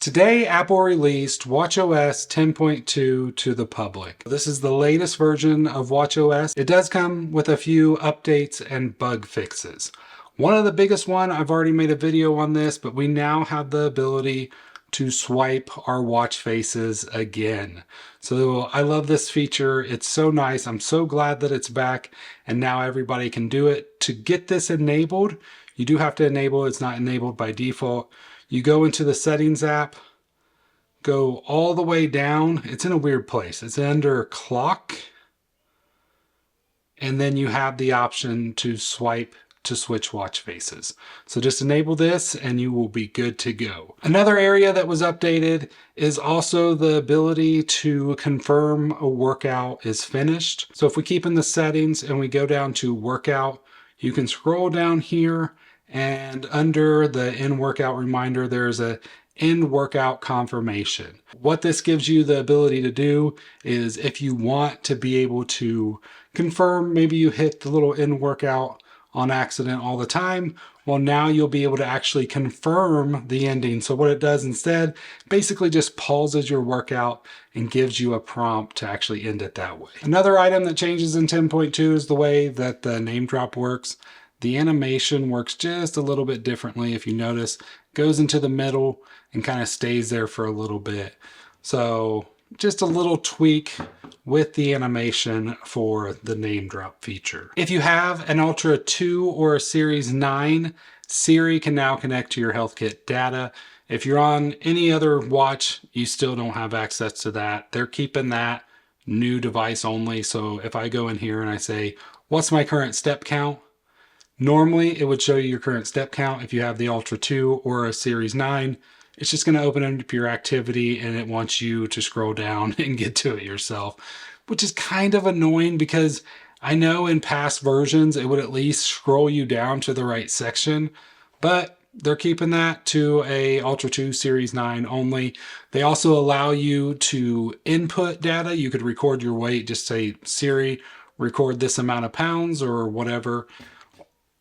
Today, Apple released watchOS 10.2 to the public. This is the latest version of watchOS. It does come with a few updates and bug fixes. One of the biggest one, I've already made a video on this, but we now have the ability to swipe our watch faces again. So I love this feature. It's so nice. I'm so glad that it's back and now everybody can do it. To get this enabled, you do have to enable it. It's not enabled by default. You go into the settings app, go all the way down. It's in a weird place. It's under clock. And then you have the option to swipe to switch watch faces. So just enable this and you will be good to go. Another area that was updated is also the ability to confirm a workout is finished. So if we keep in the settings and we go down to workout, you can scroll down here and under the end workout reminder, there's a end workout confirmation. What this gives you the ability to do is if you want to be able to confirm, maybe you hit the little end workout on accident all the time, well, now you'll be able to actually confirm the ending. So what it does instead, basically just pauses your workout and gives you a prompt to actually end it that way. Another item that changes in 10.2 is the way that the name drop works. The animation works just a little bit differently. If you notice, goes into the middle and kind of stays there for a little bit. So just a little tweak with the animation for the name drop feature. If you have an Ultra 2 or a Series 9, Siri can now connect to your HealthKit data. If you're on any other watch, you still don't have access to that. They're keeping that new device only. So if I go in here and I say, what's my current step count? Normally, it would show you your current step count if you have the Ultra 2 or a Series 9. It's just going to open up your activity and it wants you to scroll down and get to it yourself, which is kind of annoying because I know in past versions it would at least scroll you down to the right section, but they're keeping that to a Ultra 2 Series 9 only. They also allow you to input data. You could record your weight, just say, Siri, record this amount of pounds or whatever.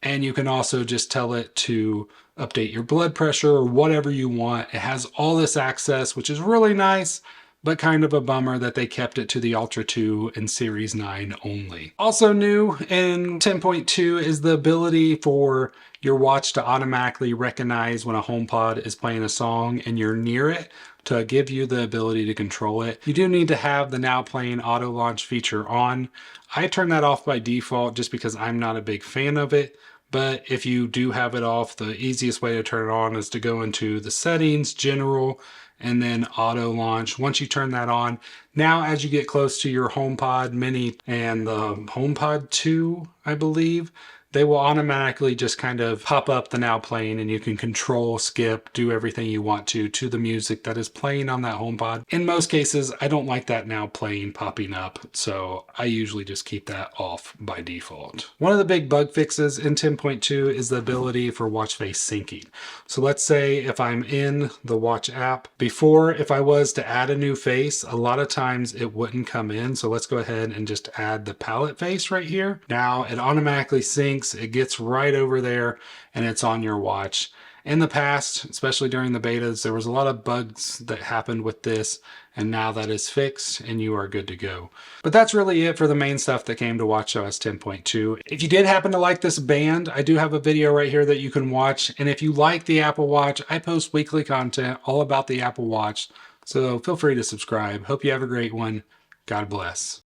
And you can also just tell it to update your blood pressure or whatever you want. It has all this access, which is really nice, but kind of a bummer that they kept it to the Ultra 2 and Series 9 only. Also new in 10.2 is the ability for your watch to automatically recognize when a HomePod is playing a song and you're near it to give you the ability to control it. You do need to have the now playing auto launch feature on. I turn that off by default just because I'm not a big fan of it. But if you do have it off, the easiest way to turn it on is to go into the settings, general, and then auto launch. Once you turn that on, now as you get close to your HomePod Mini and the HomePod 2, I believe, they will automatically just kind of pop up the now playing and you can control, skip, do everything you want to the music that is playing on that HomePod. In most cases, I don't like that now playing popping up, so I usually just keep that off by default. One of the big bug fixes in 10.2 is the ability for watch face syncing. So let's say if I'm in the watch app, before if I was to add a new face, a lot of times it wouldn't come in. So let's go ahead and just add the palette face right here. Now it automatically syncs. It gets right over there and it's on your watch. In the past, especially during the betas, there was a lot of bugs that happened with this, and now that is fixed and you are good to go. But that's really it for the main stuff that came to watchOS 10.2. If you did happen to like this band, I do have a video right here that you can watch. And if you like the Apple Watch, I post weekly content all about the Apple Watch. So feel free to subscribe. Hope you have a great one. God bless.